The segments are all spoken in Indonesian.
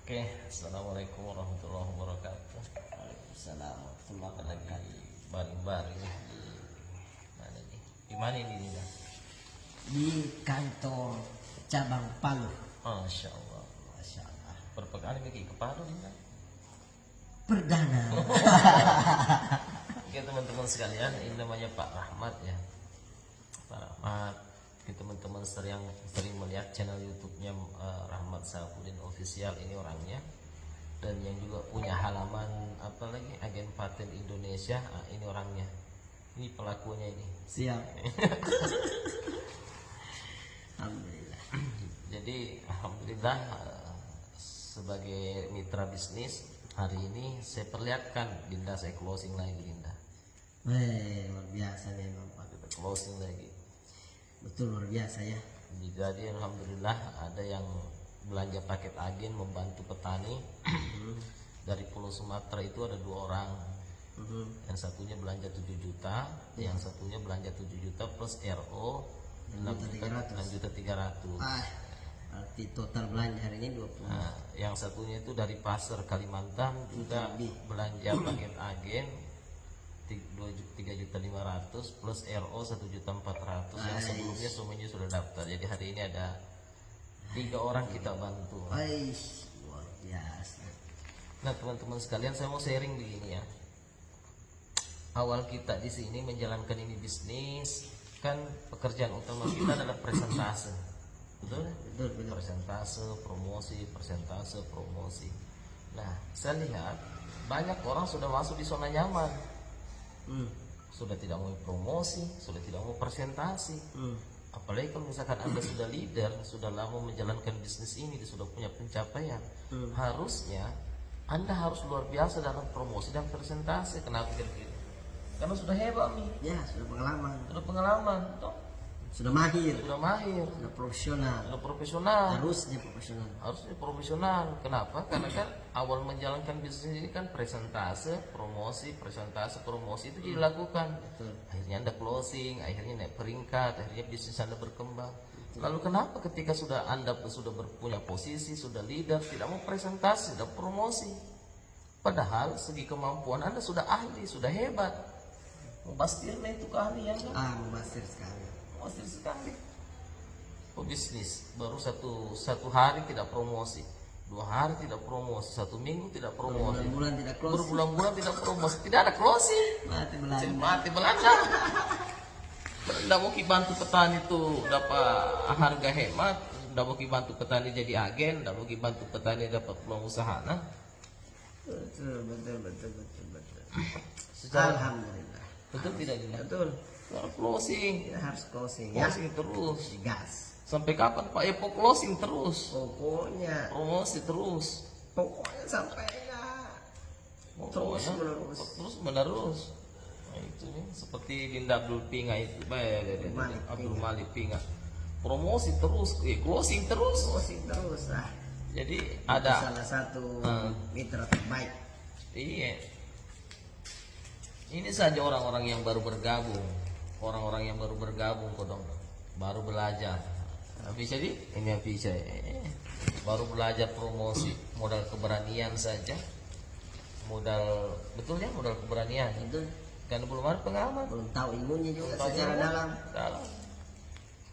Oke, assalamualaikum warahmatullahi wabarakatuh. Waalaikumsalam warahmatullahi Lagi wabarakatuh. baring-baring nih. Mana nih? Di mana ini Dinda? Di kantor cabang Palu. Masya Allah. Masya Allah. Berapa kali pergi ke Palu Dinda? Perdana. Oke teman-teman sekalian, ini namanya Pak Rahmat ya. Pak Rahmat. Oke teman-teman yang sering melihat channel YouTube-nya Rahmat Safudin Official, ini orangnya. Dan yang juga punya halaman apa lagi, Agen Paten Indonesia, ini orangnya. Ini pelakunya ini. Siap. Alhamdulillah. Jadi alhamdulillah sebagai mitra bisnis hari ini saya perlihatkan Dinda, saya closing lagi Dinda. Luar biasa memang Pak. Kita closing lagi. Betul luar biasa ya. Jadi alhamdulillah ada yang belanja paket agen membantu petani. Dari Pulau Sumatera itu ada 2 orang. Yang satunya belanja 7 juta, yang satunya belanja 7 juta plus RO 6.300.000. Berarti total belanja hari ini 20. Nah, yang satunya itu dari pasar Kalimantan juga belanja paket agen 3.500.000 plus RO 1.400.000. Yang sebelumnya semuanya sudah daftar. Jadi hari ini ada 3 orang kita bantu. Luar biasa. Nah teman-teman sekalian, saya mau sharing begini ya. Awal kita di sini menjalankan ini bisnis, kan pekerjaan utama kita adalah presentase. Betul? Betul. Persentase, promosi. Nah, saya lihat banyak orang sudah masuk di zona nyaman. Sudah tidak mau promosi, sudah tidak mau presentasi. Apalagi kalau misalkan Anda sudah leader, sudah lama menjalankan bisnis ini, sudah punya pencapaian, harusnya Anda harus luar biasa dalam promosi dan presentasi. Kenapa gitu? Karena sudah hebat nih. Ya, sudah Pengalaman, toh. Sudah mahir. Sudah profesional. Harusnya profesional. Kenapa? Karena kan awal menjalankan bisnis ini kan presentase, promosi itu dilakukan. Akhirnya Anda closing, akhirnya naik peringkat, akhirnya bisnis Anda berkembang. Lalu kenapa ketika Anda sudah berpunya posisi, sudah leader, tidak mau presentasi, tidak promosi? Padahal segi kemampuan Anda sudah ahli, sudah hebat. Membastirnya itu keahlian kan? Membastir sekali. Bisnis baru satu hari tidak promosi, 2 hari tidak promosi, 1 minggu tidak promosi, berbulan-bulan tidak promosi, tidak ada closing, mati belanja. Tidak mau bantu petani tuh dapat harga hemat, tidak mau bantu petani jadi agen, tidak mau bantu petani dapat peluang usaha. Nah, Betul. Alhamdulillah. betul tidak? Betul. Closing, Harus closing ya. closing terus. Gas. Sampai kapan Pak? Ya closing terus, Pokoknya promosi terus. sampai Terus menerus. Nah, itu nih seperti Dinda Abdul Pinga itu, Abdul Malik Pinga. Promosi terus, closing terus. Jadi ada salah satu mitra terbaik. Iya. Ini saja orang-orang yang baru bergabung. Kodong baru belajar. Bisa ini bisa. Baru belajar promosi, modal keberanian saja. Modal keberanian. Itu Karena belum ada pengalaman, belum tahu ilmunya juga secara dalam.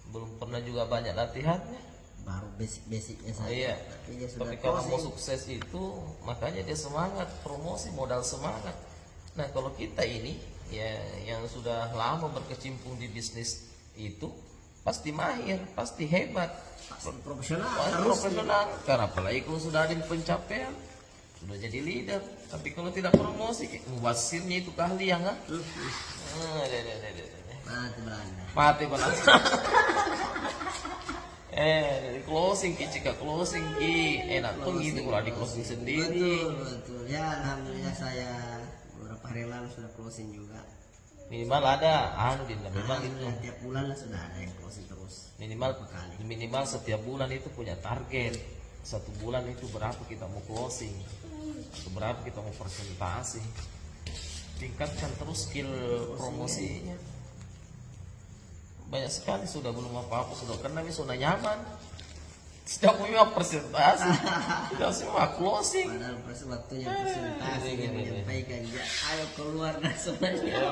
Belum pernah juga banyak latihannya. Baru basic-basicnya saja. Iya. Tapi Tapi kalau mau sukses itu, makanya dia semangat promosi, modal semangat. Nah kalau kita ini ya yang sudah lama berkecimpung di bisnis itu pasti mahir, pasti hebat, profesional. Karena apalagi kalau sudah ada pencapaian, sudah jadi leader. Tapi kalau tidak promosi, wasirnya itu keahlian kan? Mati belanda. Closing enak tuh gitu kalau di closing sendiri. Betul. Ya alhamdulillah saya beberapa hari lalu sudah closing juga. Minimal ada memang itu. Tiap bulan lah sudah ada yang closing terus. Minimal setiap bulan itu punya target. 1 bulan itu berapa kita mau closing, atau berapa kita mau presentasi. Tingkatkan terus skill promosinya. Banyak sekali sudah belum apa-apa sudah karena ini sudah nyaman. Tidak punya presentasi, tidak semua closing. Padahal waktunya presentasi dia menyampaikan, ya ayo keluar dah semuanya.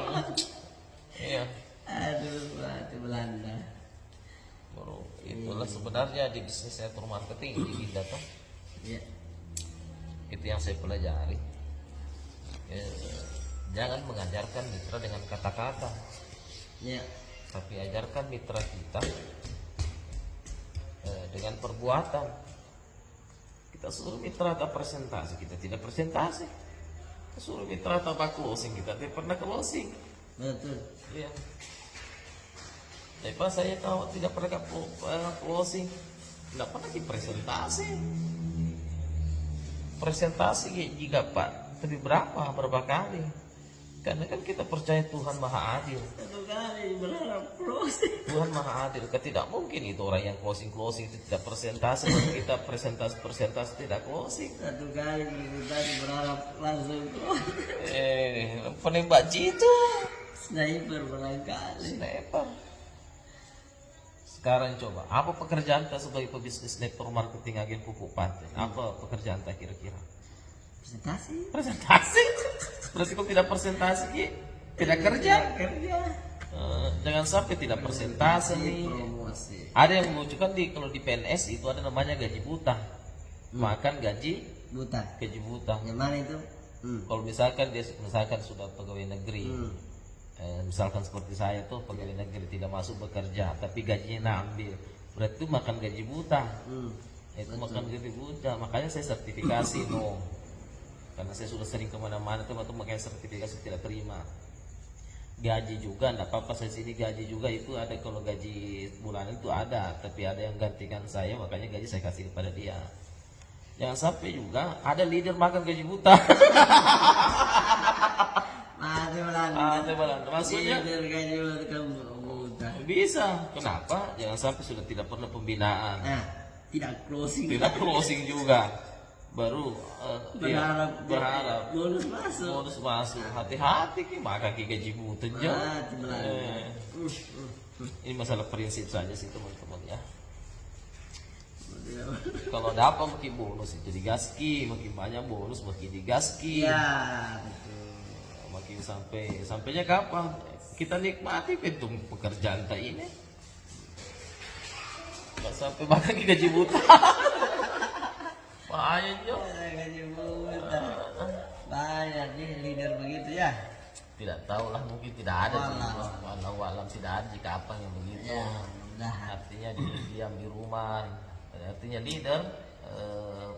Iya. Aduh, mati Belanda. Baru itulah sebenarnya di bisnis network marketing di Binda tuh. Ya. Itu yang saya pelajari. Jangan mengajarkan mitra dengan kata-kata, Ya. tapi ajarkan mitra kita dengan perbuatan. Kita suruh mitra tak presentasi, kita tidak presentasi. Kita suruh mitra tak closing, kita tidak pernah closing. Betul. Iya. Lepas saya tahu tidak pernah closing, tidak pernah di presentasi. Presentasi jika Pak, tapi berapa kali? Karena kan kita percaya Tuhan Maha Adil. Satu kali berharap closing. Tuhan Maha Adil. Tidak mungkin itu orang yang closing itu tidak presentasi, dan kita presentasi tidak closing. Satu kali presentasi berharap langsung closing. Penembak jitu, Sniper barangkali. sniper. Sekarang coba, apa pekerjaan kita sebagai pebisnis network marketing agen pupuk paten? Apa pekerjaan kita kira-kira? Presentasi. Presentasi. Berarti kok tidak presentasi, Ki? Tidak kerja? Kerja. Jangan sampai tidak presentasi nih. Promosi. Ada yang menunjukkan kalau di PNS itu ada namanya gaji buta. Makan gaji Buta. buta. Yang mana itu? Kalau misalkan dia sudah pegawai negeri, misalkan seperti saya tuh pegawai negeri tidak masuk bekerja, tapi gajinya ambil, berarti itu makan gaji buta. Itu makan gaji buta. Makanya saya sertifikasi no. Karena saya sudah sering kemana-mana, teman-teman makanya sertifikasi tidak terima. Gaji juga, enggak apa-apa saya sini gaji juga itu ada, kalau gaji bulanan itu ada, tapi ada yang gantikan saya, makanya gaji saya kasih kepada dia. Jangan sampai juga ada leader makan gaji buta. Mati Belanda. Ada Belanda. Maksudnya gaji buta. bisa. Kenapa? Jangan sampai sudah tidak pernah pembinaan, Nah, tidak closing. tidak closing juga. Baru berharap bonus masuk. bonus masuk. Hati-hati ki makan ki gaji buta aja. Mati Belanda. Ini masalah prinsip saja sih teman-teman ya. Kalau dapat makin bonus itu digaski, makin banyak bonus makin digaski. Ya, betul. Makin sampainya kapan kita nikmati itu pekerjaan tak ini. Nggak sampai makan ki gaji buta. Bahaya Jo. Gaji buta. Banyak nih leader begitu ya. Tidak tahu lah, mungkin tidak ada. Walau. Walau tidak ada jika apa yang begitu. Ya, mudah. Artinya dia diam di rumah. Artinya leader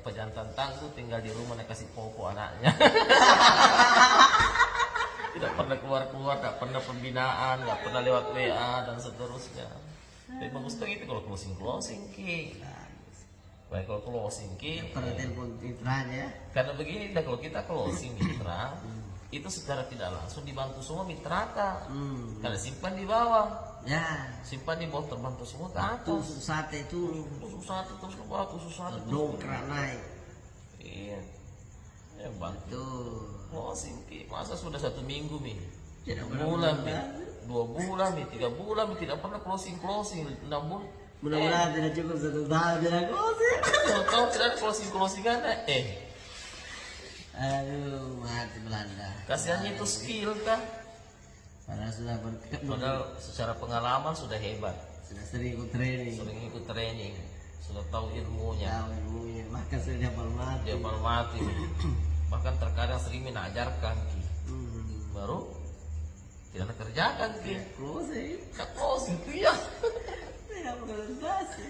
pejantan tangguh tinggal di rumah nak kasih popo anaknya. Tidak pernah keluar-keluar, tidak pernah pembinaan, tidak pernah lewat WA dan seterusnya. Tapi bagus tuh itu kalau closing ki. Baik kalau closing ki. Pernah telepon mitra aja. Karena begini, kalau kita closing mitra, itu secara tidak langsung dibantu semua mitra kak. Karena simpan di bawah, Ya. simpan di bawah terbantu semua ke Tusuk atas. sate itu Tusuk satu terus ke bawah, tusuk satu terus. dongkrak naik. Iya. Ya bantu. Tuh. Closing ki, masa sudah 1 minggu mi? Tidak 1 bulan mi, 2 bulan mi, 3 bulan mi tidak pernah closing 6 bulan. Mudah-mudahan tidak cukup 1 tahun tidak closing. Tahu tidak closing kan? Aduh, mati Belanda. Kasihannya itu skill kan? Padahal sudah Padahal secara pengalaman sudah hebat. sudah sering ikut training. Sering ikut training, sudah tahu ilmunya, Tahu ilmunya, maka sudah hafal mati. dia mati. Bahkan terkadang sering menajarkan ki, baru tidak kerjakan ki, Closing. tak closing ki ya. Tidak presentasi.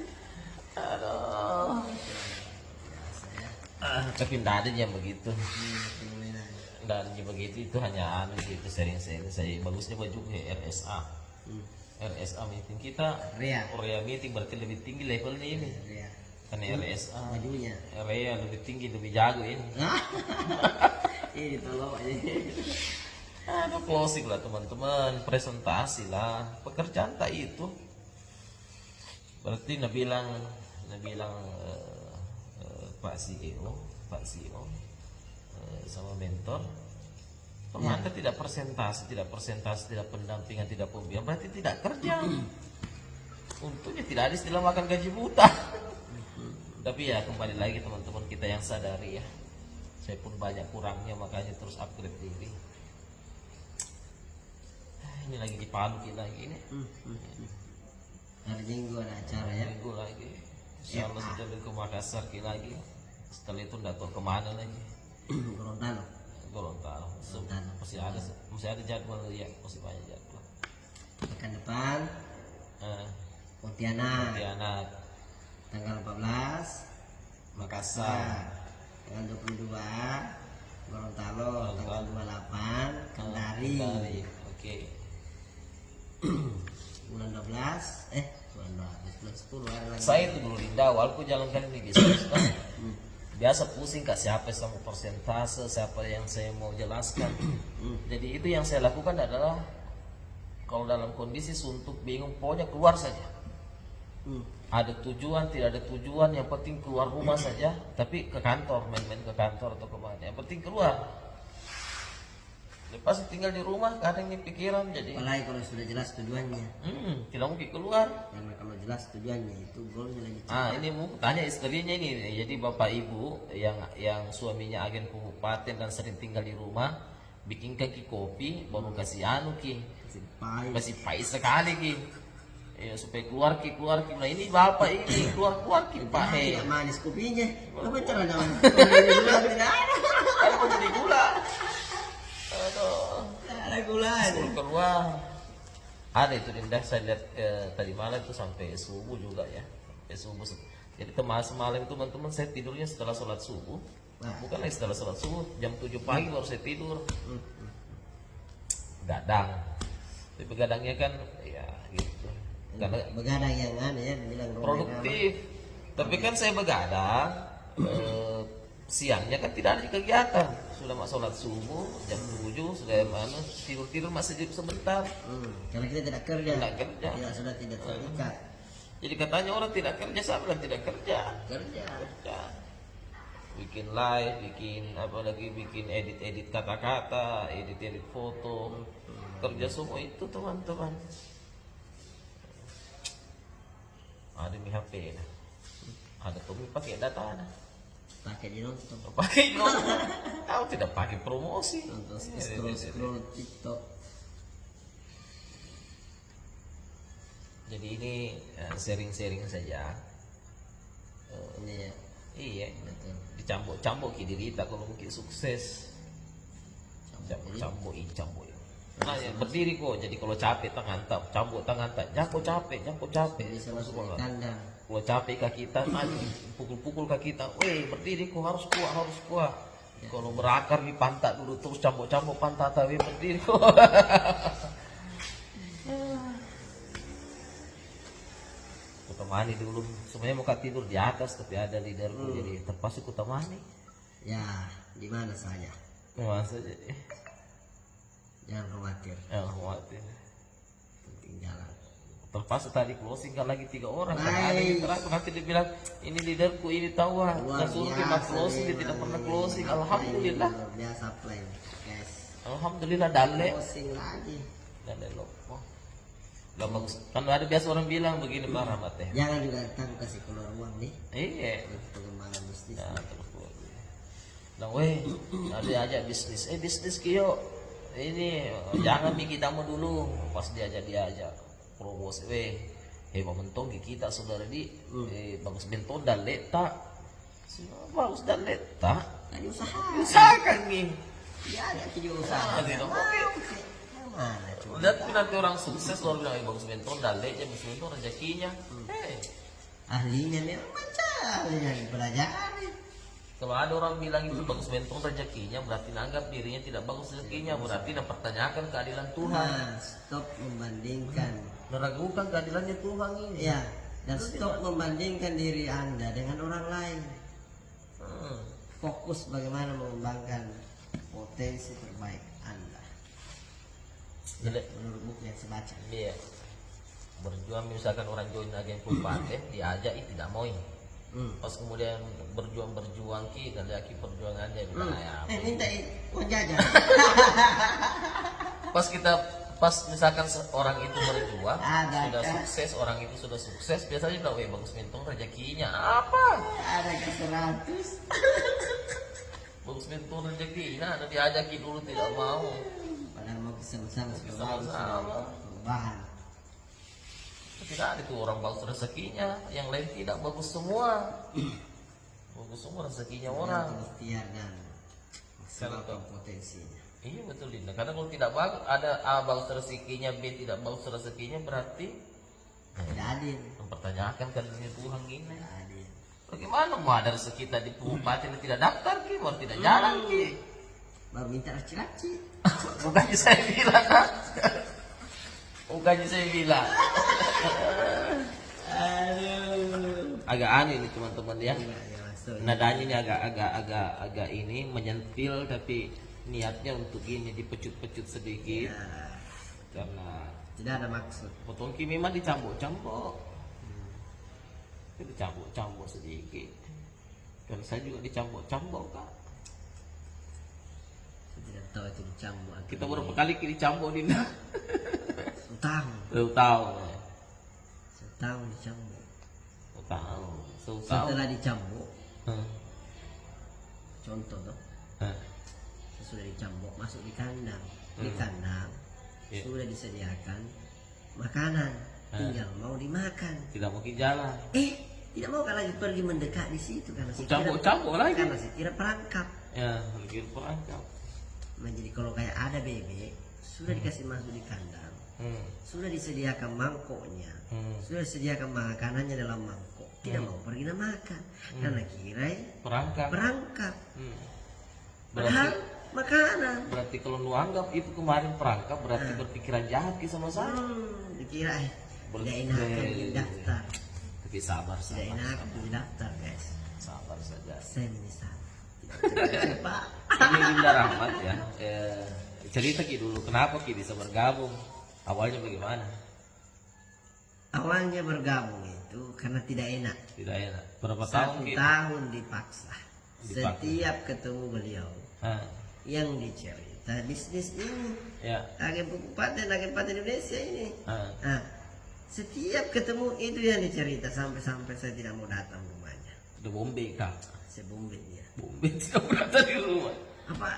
Aduh. Biasa ya. Tapi tidak ada yang begitu, Fenomenanya. tidak ada yang begitu, itu hanya anu gitu sering-sering. Saya bagusnya baju RSA. RSA meeting kita, Rea. Korea meeting berarti lebih tinggi levelnya ini. Rea. Karena RSA, Bajunya. Rea lebih tinggi, lebih jago ini. Ini tolong aja. Closing lah teman-teman, presentasi lah, pekerjaan tak itu. Berarti nabilang Pak CEO sama mentor, kalau Anda tidak presentasi, tidak pendampingan, tidak pembimbingan, berarti tidak kerja. Untungnya tidak ada istilah makan gaji buta. Tapi ya kembali lagi teman-teman kita yang sadari ya, saya pun banyak kurangnya makanya terus upgrade diri. Ini lagi di Palu kita lagi ini. Hari Minggu ada acara ya. Minggu lagi. Insya Allah sudah ke Makassar lagi. Setelah itu nggak tahu kemana lagi. Gorontalo. Gorontalo. Masih ada jadwal ya, masih banyak jadwal. Pekan depan Eh, Pontianak. Pontianak, Tanggal 14 Makassar, tanggal 22 Gorontalo, tanggal 28 Kendari. Kendari. Oke. Bulan 12 bulan 12 bulan 10 ada lagi. Saya itu dulu di awal aku jalankan ini bisnis kan. Biasa pusing kak siapa sama persentase, siapa yang saya mau jelaskan. Jadi itu yang saya lakukan adalah kalau dalam kondisi suntuk bingung pokoknya keluar saja. Ada tujuan tidak ada tujuan yang penting keluar rumah saja, tapi ke kantor, main-main ke kantor atau kemana yang penting keluar. Lepas tinggal di rumah kadang ini pikiran jadi Apalagi kalau sudah jelas tujuannya. tidak mungkin keluar. Karena kalau jelas tujuannya itu golnya lebih cepat. Ah ini mau tanya istrinya ini, jadi bapak ibu yang suaminya agen kabupaten dan sering tinggal di rumah, bikin kaki kopi baru kasih anu ki, Pahit. masih pahit sekali ki, ya supaya keluar ki. Nah ini bapak ini keluar ki pak Tidak manis kopinya. Apa caranya? Tidak kan mau jadi gula. Aduh, ada gula. suruh keluar. Ada itu Dinda, saya lihat tadi malam itu sampai subuh juga ya, sampai subuh. Jadi semalam teman-teman saya tidurnya setelah sholat subuh. Bukan lagi setelah sholat subuh, jam 7 pagi baru saya tidur. Gadang. Tapi begadangnya kan ya gitu. Karena Begadang yang aneh ya, bilang produktif. Tapi kan saya begadang siangnya kan tidak ada kegiatan. Sudah mau sholat subuh jam 7 sudah mana tidur masih sebentar. Karena kita tidak kerja. Tidak kerja. Ya sudah tidak terikat. Jadi katanya orang tidak kerja, saya bilang tidak kerja. Kerja. Bikin live, bikin edit kata-kata, edit foto, kerja semua itu teman-teman. Ada mi HP, ada tuh pakai data, Pakai di nonton. pakai nonton. Kau tidak pakai promosi. Nonton scroll TikTok. Jadi ini sharing-sharing saja. Ini ya. Iya, Betul. dicambuk-cambuk ki diri kita kalau mungkin sukses. Cambuk. Nah, ya, berdiri kok. Jadi kalau capek tangan tap, cambuk tangan tak. Jago capek. Bisa masuk ke kandang. Kalau capek kaki kita, pukul-pukul kaki kita. Weh, berdiri kok harus kuat. Kalau berakar di pantat dulu terus cambuk-cambuk pantat, tapi berdiri kok. Ku temani dulu. Sebenarnya mau tidur di atas, tapi ada leaderku jadi terpaksa ku temani. Ya, di mana saja. Masa jadi. Jangan khawatir. Khawatir. Penting jalan. Terpaksa tadi closing kan lagi 3 orang. Kan Baik. ada yang terakhir nanti dia bilang ini leaderku ini tahu ah. Luar Saya suruh dia biasa closing dia nih, tidak pernah Bang. closing. Apply Alhamdulillah. ini, luar biasa plan. Guys. Alhamdulillah dalle. Closing lagi. Dalle lopo. Gak bagus. Kan ada biasa orang bilang begini Pak Rahmat ya. Jangan juga kamu kasih keluar uang nih Iya. untuk pengembangan bisnis. Ya terus gua. Nah, weh, ada aja bisnis. Bisnis kyo. Ini jangan bikin tamu dulu. Pas diajak promosi weh. Mentong kita saudara di bagus bentong dan letak. Bagus dan letak. Tadi usaha. Usahakan nih. Ya ada video usaha. Nanti dong. Mana coba. Lihat nanti orang sukses luar bilang bagus bentong dan letak, bagus bentong rezekinya. Ahlinya nih macam yang belajar nih. Kalau ada orang bilang itu bagus bentong rezekinya, berarti nanggap dirinya tidak bagus rezekinya, berarti mempertanyakan keadilan Tuhan. Nah, stop membandingkan. Meragukan keadilannya Tuhan ini. Ya, dan stop membandingkan diri Anda dengan orang lain. Fokus bagaimana mengembangkan potensi terbaik Anda. Jadi, Menurut buku yang saya baca. iya. Berjuang misalkan orang join agen kabupaten diajak tidak mau. Pas kemudian berjuang ki dan lagi perjuangannya bilang ya. Minta uang jajan. Pas kita pas misalkan orang itu berjuang Ada, sudah kan? sukses, orang itu sudah sukses, biasanya udah bagus mintung rezekinya apa, Ada ke 100. bagus mintung rezekinya, ada diajaki dulu tidak mau. Padahal mau sama-sama Sama-sama. perubahan. Tidak ada itu orang bagus rezekinya, yang lain tidak bagus semua. Bagus semua rezekinya orang. Ikhtiar dan maksimalkan potensinya. Iya betul Dinda. Karena kalau tidak bagus, ada A bagus rezekinya, B tidak bagus rezekinya, berarti Tidak adil. mempertanyakan kan ini Tuhan gini. Tidak adil. Bagaimana mau ada rezeki kita di kabupaten tidak daftar ki, baru tidak jalan ki. Baru minta raci-raci. Bukannya saya bilang, Kak. Bukannya saya bilang. Aduh. Agak aneh ini teman-teman ya. Ya, langsung. Nadanya ini agak ini menyentil, tapi niatnya untuk ini dipecut-pecut sedikit Ya, karena tidak ada maksud. potong kimi mah dicambuk-cambuk. Itu dicambuk-cambuk sedikit. Dan saya juga dicambuk-cambuk Kak. Saya tidak tahu itu dicambuk atau Kita berapa kali dicambuk Dinda? tahu. Tahu. Tahu dicambuk. Tahu. Tahu. Setelah dicambuk, Hah. contoh tuh, Hah. sudah dicambuk masuk di kandang. Di Hmm. kandang Iya. sudah disediakan makanan, tinggal mau dimakan. Tidak mungkin jalan. Tidak mau kan lagi pergi mendekat di situ karena saya Cambuk-cambuk lagi. karena saya kira perangkap. Ya, lagi perangkap. Nah, jadi kalau kayak ada bebek sudah dikasih masuk di kandang, sudah disediakan mangkoknya, sudah disediakan makanannya dalam mangkok, tidak mau pergi dan makan karena kira Perangkap. perangkap. Berarti, Padahal makanan. berarti kalau lu anggap itu kemarin perangkap, berarti berpikiran jahat ki sama saya. Dikira Boleh. tidak enak daftar, Tapi sabar tidak saja. enak daftar guys. Sabar saja. Saya menyesal. Tidak Pak. Ini Dinda Rahmat ya. Cerita ki dulu kenapa ki bisa bergabung? Awalnya bagaimana? Awalnya bergabung itu karena tidak enak. Tidak enak. Berapa tahun 1 ki? tahun dipaksa. Dipaksa. Setiap ketemu beliau Hah, yang dicerita bisnis ini, ya. agen Kabupaten Indonesia ini. Hah. Nah, setiap ketemu itu yang dicerita sampai saya tidak mau datang rumahnya. Udah bombe kak. Saya bombet dia. Bombe tidak berada di rumah. Apa?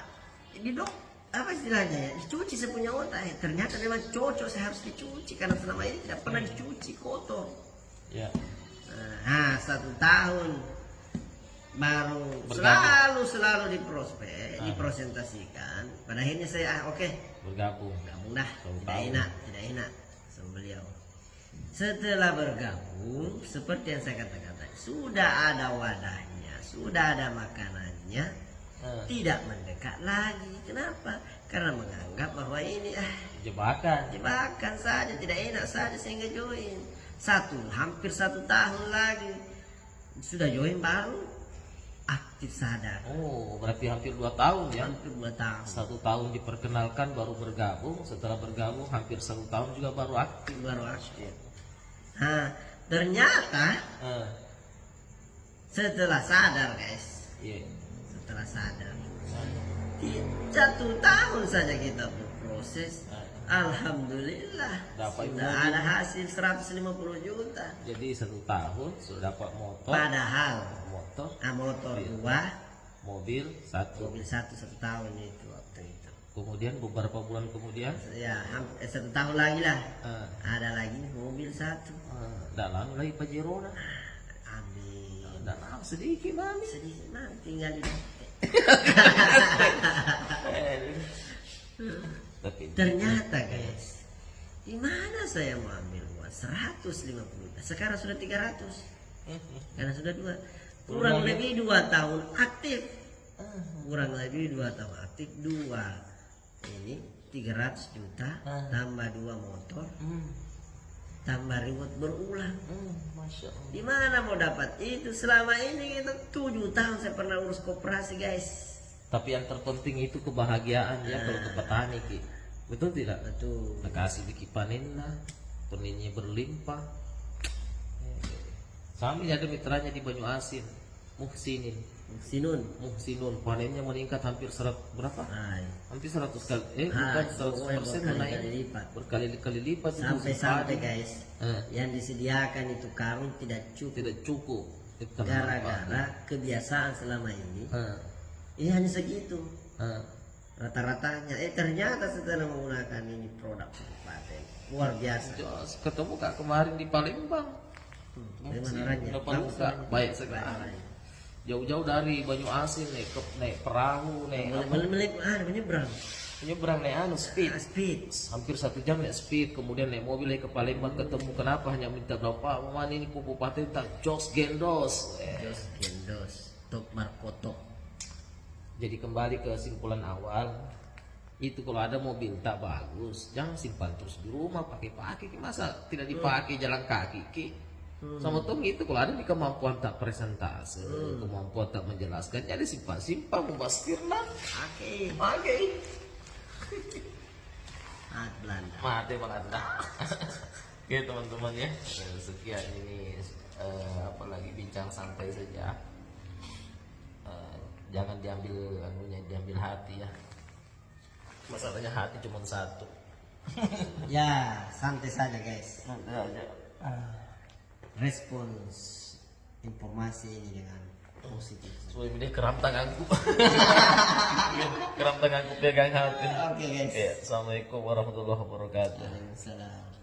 Ini dok, apa istilahnya ya? Dicuci saya punya otak ya. Ternyata memang cocok saya harus dicuci karena selama ini tidak pernah dicuci kotor. Ya. Nah, 1 tahun baru Bergabung. selalu dipresentasikan. Pada akhirnya saya oke, Bergabung. gabung dah. Tahu. Tidak enak sama beliau. Setelah bergabung, seperti yang saya katakan tadi, sudah ada wadahnya, sudah ada makanannya, tidak mendekat lagi. Kenapa? Karena menganggap bahwa ini jebakan saja, tidak enak saja sehingga join. Hampir 1 tahun lagi sudah join baru aktif sadar. Oh, berarti hampir 2 tahun ya. Hampir 2 tahun. 1 tahun diperkenalkan baru bergabung. Setelah bergabung hampir 1 tahun juga baru aktif. Nah, ternyata setelah sadar guys, Iya. setelah sadar 1 tahun saja kita berproses. Alhamdulillah Dapat sudah mobil. ada hasil 150 juta. Jadi 1 tahun sudah dapat motor, Padahal motor 2, mobil 1. mobil 1 tahun itu waktu itu. Kemudian beberapa bulan kemudian, Ya, 1 tahun lagi lah. eh, Ada lagi mobil 1. dalam lagi Pajero nah. Amin. Dalam sedikit mami. Sedikit mah tinggal di Tapi Ternyata guys, di mana saya mau ambil uang 150 juta? Sekarang sudah 300. Karena sudah 2. Kurang lebih 2 tahun aktif. Kurang lebih 2 tahun aktif. 2 ini 300 juta tambah 2 motor tambah reward berulang. Masya Allah. Di mana mau dapat itu? Selama ini kita 7 tahun saya pernah urus koperasi guys. Tapi yang terpenting itu kebahagiaan ya kalau ke petani ki. Betul tidak? Betul. Nakasih di panen lah, panennya berlimpah. Kami ada mitranya di Banyu Asin, Muhsinin. Muhsinun. panennya meningkat hampir berapa? Ay. Hampir 100 kali, bukan 100% menaik, berkali-kali lipat itu Sampai-sampai padi. guys, yang disediakan itu karung tidak cukup. Tidak cukup. Itu Gara-gara kebiasaan selama ini, ini hanya segitu rata-ratanya. Ternyata setelah menggunakan ini produk kabupaten luar biasa. Jos, ketemu kak kemarin di Palembang. Dari mana orangnya? Depan muka, baik sekali. Jauh-jauh dari Banyu Asin naik perahu, naik apa? Menyeberang. Menyeberang naik speed. Speed. Hampir 1 jam naik speed, kemudian naik mobil naik ke Palembang, ketemu kenapa hanya minta berapa mana ini kabupaten tak Jos Gendos. Jos Gendos, Top Markoto. Jadi kembali ke kesimpulan awal, itu kalau ada mobil tak bagus jangan simpan terus di rumah, pakai masa tidak dipakai jalan kaki ki. Sama tuh gitu, kalau ada di kemampuan tak presentase, kemampuan tak menjelaskan, jadi simpan membastirlah. Pakai. Belanda. Mati Belanda. Oke teman-teman ya, sekian ini apalagi bincang santai saja. Jangan diambil hati ya. Masalahnya hati cuma satu. Ya, santai saja guys. Santai aja. Respons informasi ini dengan positif. Soalnya dia keram tanganku. Keram tanganku pegang hati. Oke guys. Ya, Assalamualaikum warahmatullahi wabarakatuh. Waalaikumsalam.